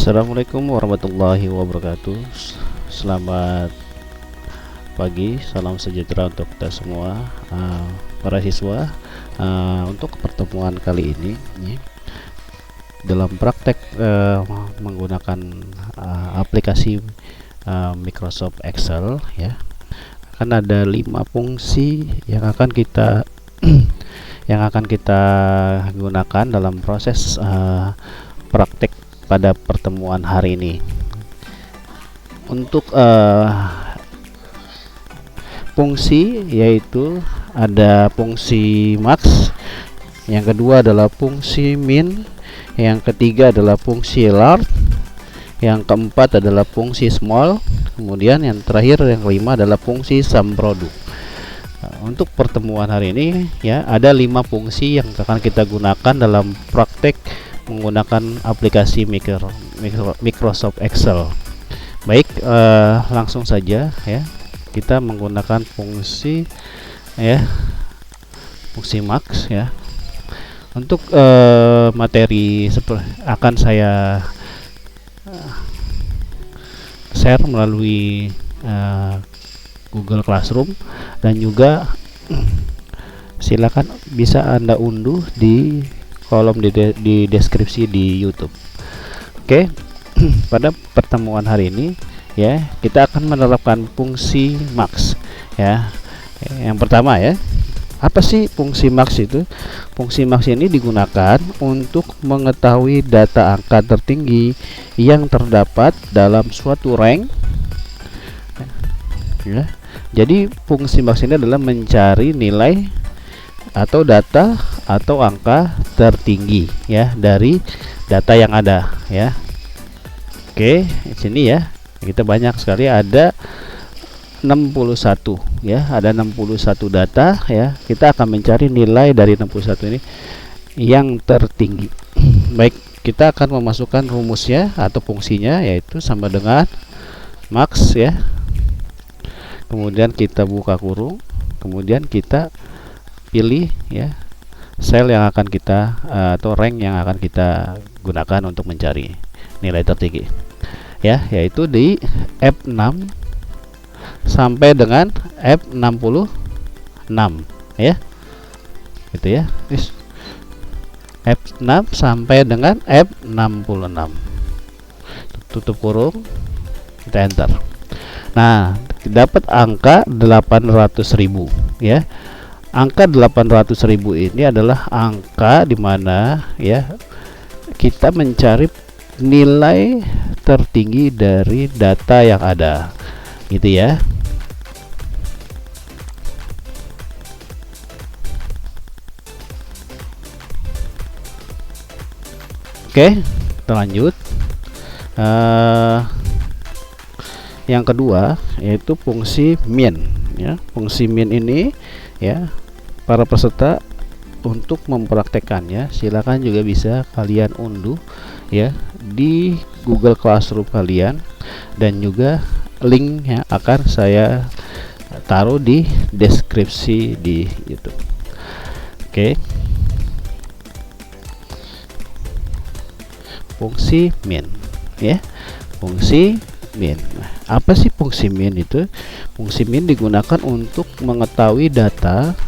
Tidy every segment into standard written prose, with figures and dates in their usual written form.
Assalamualaikum warahmatullahi wabarakatuh. Selamat pagi, salam sejahtera untuk kita semua, para siswa. Untuk pertemuan kali ini, dalam praktek menggunakan aplikasi Microsoft Excel, ya, akan ada 5 fungsi yang akan kita gunakan dalam proses praktek pada pertemuan hari ini. Untuk fungsi, yaitu ada fungsi max, yang kedua adalah fungsi min, yang ketiga adalah fungsi large, yang keempat adalah fungsi small, kemudian yang terakhir, yang kelima, adalah fungsi sum product. Untuk pertemuan hari ini, ya, ada 5 fungsi yang akan kita gunakan dalam praktek menggunakan aplikasi Microsoft Excel. Baik, langsung saja, ya, kita menggunakan fungsi max, ya. Untuk materi akan saya share melalui Google Classroom, dan juga silakan bisa Anda unduh di kolom di deskripsi di YouTube. Oke. Pada pertemuan hari ini, ya, kita akan menerapkan fungsi max, ya. Yang pertama, ya, apa sih fungsi max itu? Fungsi max ini digunakan untuk mengetahui data angka tertinggi yang terdapat dalam suatu rank, ya. Jadi fungsi max ini adalah mencari nilai atau data atau angka tertinggi, ya, dari data yang ada, ya. Oke, di sini, ya, kita banyak sekali, ada 61, ya, ada 61 data, ya. Kita akan mencari nilai dari 61 ini yang tertinggi. Baik, kita akan memasukkan rumusnya atau fungsinya, yaitu sama dengan max, ya. Kemudian kita buka kurung, kemudian kita pilih, ya, sel yang akan kita atau rank yang akan kita gunakan untuk mencari nilai tertinggi, ya, yaitu di F6 sampai dengan F66, ya, gitu, ya. F6 sampai dengan F66, tutup kurung, kita enter. Nah, dapat angka 800.000, ya. Angka 800.000 ini adalah angka di mana, ya, kita mencari nilai tertinggi dari data yang ada, gitu, ya. Oke, kita lanjut. Yang kedua, yaitu fungsi min, ya. Fungsi min ini, ya, para peserta untuk mempraktekannya silakan juga bisa kalian unduh, ya, di Google Classroom kalian, dan juga linknya akan saya taruh di deskripsi di YouTube. Oke. Fungsi min, ya, fungsi min. Apa sih fungsi min itu? Fungsi min digunakan untuk mengetahui data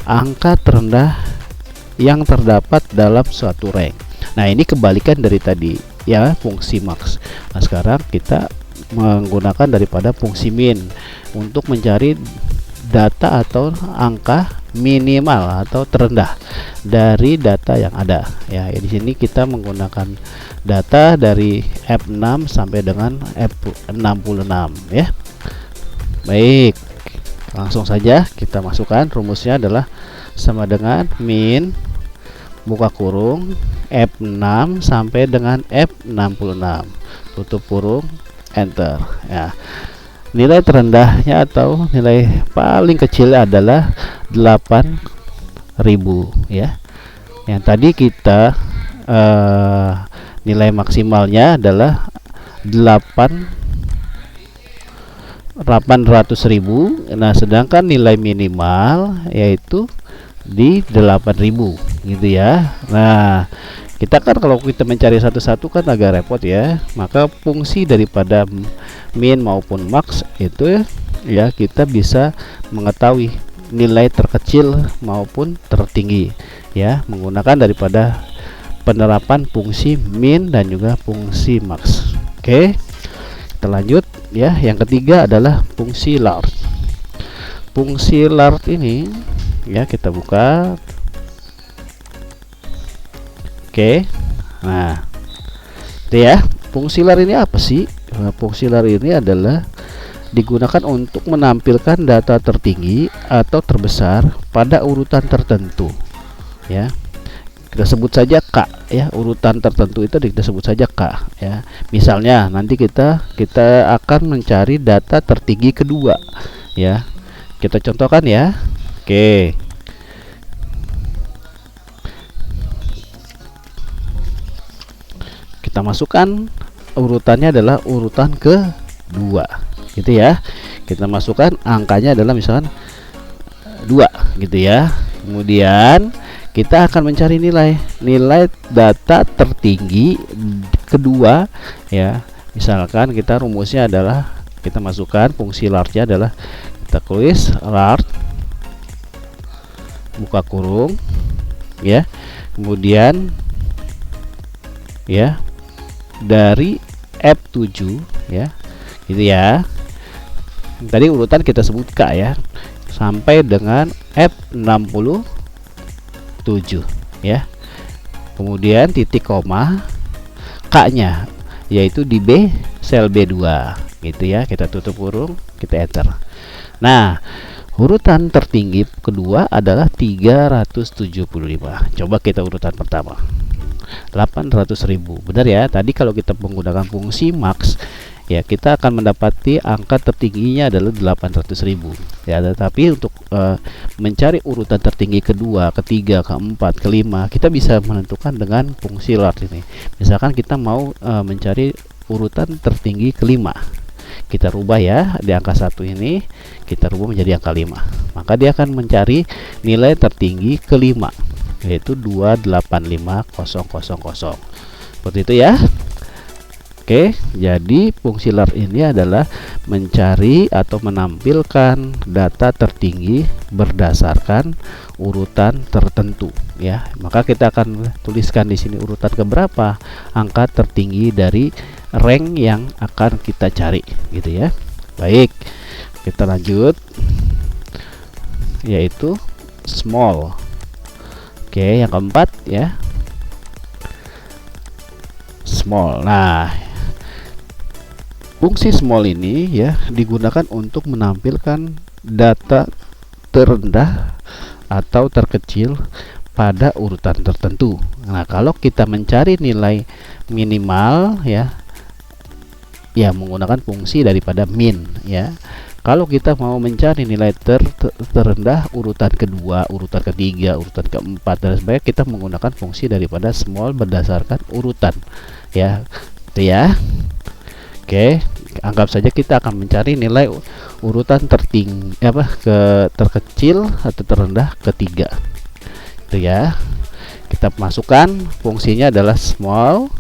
angka terendah yang terdapat dalam suatu rank. Nah, ini kebalikan dari tadi, ya, fungsi max. Nah, sekarang kita menggunakan daripada fungsi min untuk mencari data atau angka minimal atau terendah dari data yang ada, ya. Di sini kita menggunakan data dari F6 sampai dengan F66, ya. Baik, langsung saja kita masukkan. Rumusnya adalah sama dengan min, buka kurung, F6 sampai dengan F66, tutup kurung, enter, ya. Nilai terendahnya atau nilai paling kecil adalah 8.000, ya. Yang tadi kita nilai maksimalnya adalah 800.000. Nah, sedangkan nilai minimal yaitu di 8.000, gitu, ya. Nah, Kita kan kalau kita mencari satu-satu kan agak repot ya, maka fungsi daripada min maupun max itu ya kita bisa mengetahui nilai terkecil maupun tertinggi ya menggunakan daripada penerapan fungsi min dan juga fungsi max. Oke, kita lanjut ya. Yang ketiga adalah fungsi large. Fungsi large ini ya kita buka. Oke, nah itu ya. Fungsi large ini apa sih? Nah, fungsi large ini adalah digunakan untuk menampilkan data tertinggi atau terbesar pada urutan tertentu ya. Kita sebut saja K ya, urutan tertentu itu kita sebut saja K ya. Misalnya nanti kita akan mencari data tertinggi kedua ya. Kita contohkan ya. Oke. Kita masukkan urutannya adalah urutan kedua gitu ya. Kita masukkan angkanya adalah misalkan 2 gitu ya. Kemudian kita akan mencari nilai data tertinggi kedua ya. Misalkan kita rumusnya adalah kita masukkan fungsi large-nya adalah kita tulis large buka kurung ya. Kemudian ya dari F7 ya. Gitu ya. Tadi urutan kita sebut K ya. Sampai dengan F67 ya. Kemudian titik koma K-nya yaitu di B sel B2 gitu ya. Kita tutup kurung, kita enter. Nah, urutan tertinggi kedua adalah 375. Coba kita urutan pertama 800.000. Benar ya. Tadi kalau kita menggunakan fungsi max ya kita akan mendapati angka tertingginya adalah 800.000 ya. Tetapi untuk mencari urutan tertinggi kedua, ketiga, keempat, kelima kita bisa menentukan dengan fungsi large ini. Misalkan kita mau mencari urutan tertinggi kelima, kita rubah ya di angka 1 ini kita rubah menjadi angka 5, maka dia akan mencari nilai tertinggi kelima yaitu 285000 seperti itu ya. Oke, jadi fungsi large ini adalah mencari atau menampilkan data tertinggi berdasarkan urutan tertentu ya. Maka kita akan tuliskan di sini urutan keberapa angka tertinggi dari rank yang akan kita cari gitu ya. Baik, kita lanjut yaitu small. Oke, yang keempat ya, small. Nah, fungsi small ini ya digunakan untuk menampilkan data terendah atau terkecil pada urutan tertentu. Nah, kalau kita mencari nilai minimal ya menggunakan fungsi daripada min ya. Kalau kita mau mencari nilai terendah urutan kedua, urutan ketiga, urutan keempat dan sebagainya, kita menggunakan fungsi daripada small berdasarkan urutan ya. Itu ya. Oke, anggap saja kita akan mencari nilai urutan tertinggi terkecil atau terendah ketiga. Itu ya. Kita masukkan fungsinya adalah small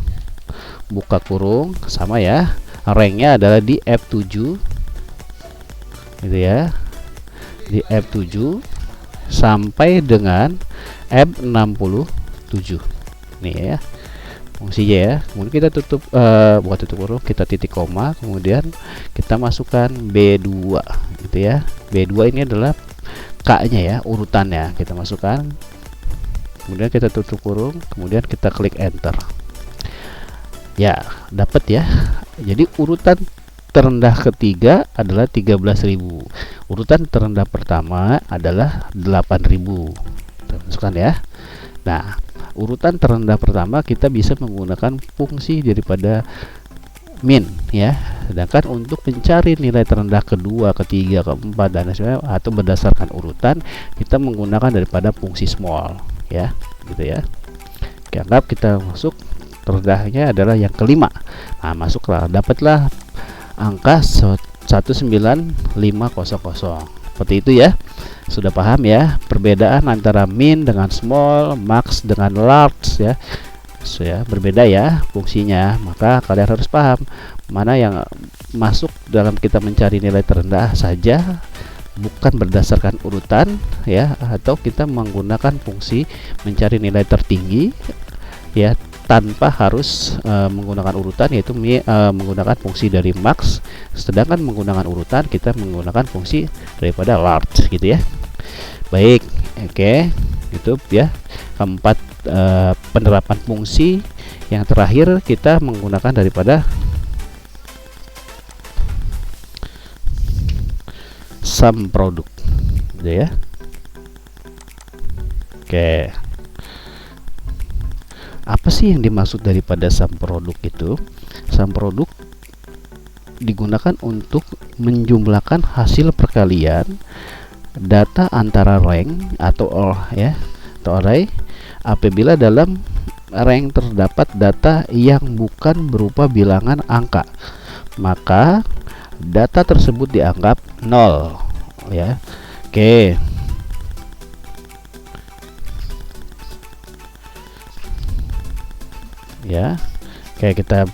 buka kurung sama ya. Ranknya adalah di F7 gitu ya, di F7 sampai dengan F67 nih ya fungsinya ya. Kemudian kita tutup bukan tutup kurung, kita titik koma, kemudian kita masukkan B2 gitu ya. B2 ini adalah K-nya ya, urutannya kita masukkan, kemudian kita tutup kurung, kemudian kita klik enter ya, dapat ya. Jadi urutan terendah ketiga adalah 13.000, urutan terendah pertama adalah 8.000. Kita masukkan ya. Nah, urutan terendah pertama kita bisa menggunakan fungsi daripada min ya. Sedangkan untuk mencari nilai terendah kedua, ketiga, keempat dan sebagainya atau berdasarkan urutan kita menggunakan daripada fungsi small ya, gitu ya. Oke, anggap kita masuk terendahnya adalah yang kelima. Nah, masuklah, dapatlah angka 19500. Seperti itu ya. Sudah paham ya perbedaan antara min dengan small, max dengan large ya. ya berbeda ya fungsinya, maka kalian harus paham mana yang masuk dalam kita mencari nilai terendah saja, bukan berdasarkan urutan ya, atau kita menggunakan fungsi mencari nilai tertinggi ya tanpa harus menggunakan urutan, yaitu menggunakan fungsi dari max, sedangkan menggunakan urutan kita menggunakan fungsi daripada large gitu ya. Baik, oke, itu ya keempat penerapan fungsi. Yang terakhir kita menggunakan daripada sum produk gitu ya. Oke, apa sih yang dimaksud daripada sum produk itu? Sum produk digunakan untuk menjumlahkan hasil perkalian data antara rank atau array apabila dalam rank terdapat data yang bukan berupa bilangan angka, maka data tersebut dianggap 0 ya. Oke, ya, oke, kita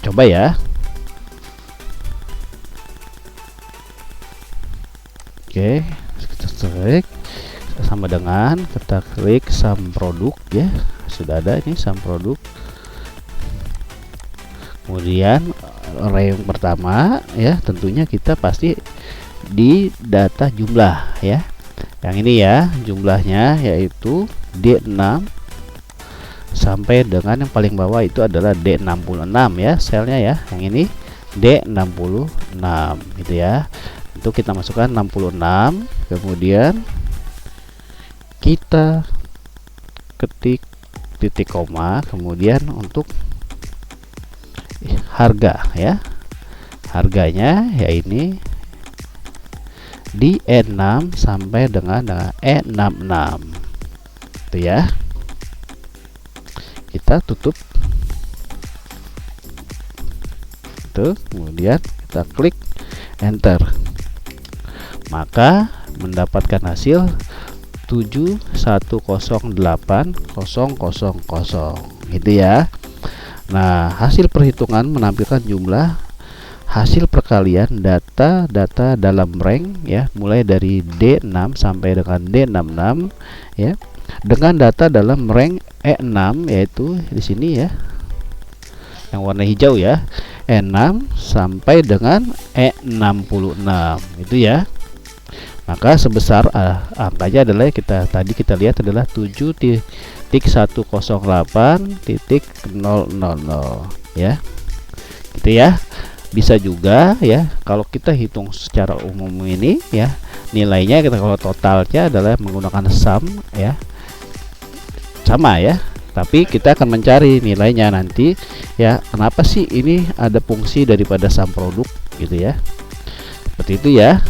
coba ya. Oke, kita klik sama dengan kita klik sum produk ya, sudah ada ini sum produk. Kemudian array yang pertama ya, tentunya kita pasti di data jumlah ya, yang ini ya, jumlahnya yaitu D6 sampai dengan yang paling bawah itu adalah D66 ya, selnya ya, yang ini D66 gitu ya. Itu kita masukkan 66, kemudian kita ketik titik koma, kemudian untuk harga ya, harganya ya ini di E6 sampai dengan E66 itu ya. Kita tutup itu, kemudian kita klik enter, maka mendapatkan hasil 7108.000 gitu ya. Nah, hasil perhitungan menampilkan jumlah hasil perkalian data dalam rank ya, mulai dari D6 sampai dengan D66 ya, dengan data dalam rank E6 yaitu di sini ya, yang warna hijau ya, E6 sampai dengan E66 itu ya. Maka sebesar angkanya adalah tadi kita lihat adalah 7.108.000 ya. Gitu ya. Bisa juga ya kalau kita hitung secara umum ini ya, nilainya kita kalau totalnya adalah menggunakan sum ya. Sama ya. Tapi kita akan mencari nilainya nanti ya. Kenapa sih ini ada fungsi daripada sum produk gitu ya. Seperti itu ya.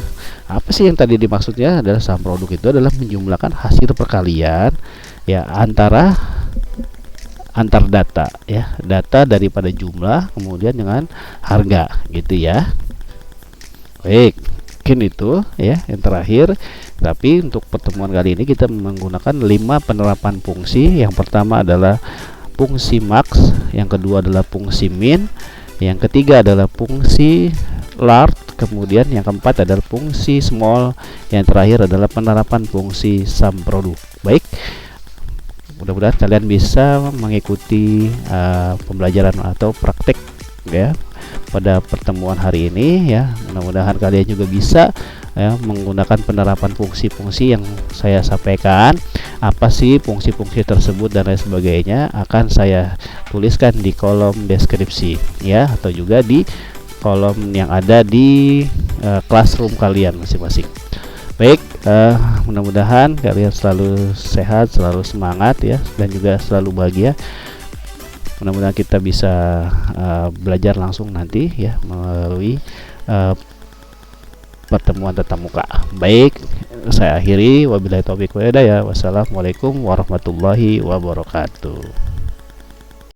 Apa sih yang tadi dimaksudnya adalah sum produk itu adalah menjumlahkan hasil perkalian ya antar data ya, data daripada jumlah kemudian dengan harga gitu ya. Baik, mungkin itu ya yang terakhir. Tapi untuk pertemuan kali ini kita menggunakan 5 penerapan fungsi. Yang pertama adalah fungsi max, yang kedua adalah fungsi min, yang ketiga adalah fungsi large, kemudian yang keempat adalah fungsi small, yang terakhir adalah penerapan fungsi sum produk. Baik, mudah-mudahan kalian bisa mengikuti pembelajaran atau praktek ya pada pertemuan hari ini ya. Mudah-mudahan kalian juga bisa ya menggunakan penerapan fungsi-fungsi yang saya sampaikan. Apa sih fungsi-fungsi tersebut dan lain sebagainya akan saya tuliskan di kolom deskripsi ya, atau juga di kolom yang ada di classroom kalian masing-masing. Baik, mudah-mudahan kalian selalu sehat, selalu semangat ya, dan juga selalu bahagia. Mudah-mudahan kita bisa belajar langsung nanti ya melalui pertemuan tatap muka. Baik, saya akhiri, wabillahi taufiq wal hidayah. Wassalamualaikum warahmatullahi wabarakatuh.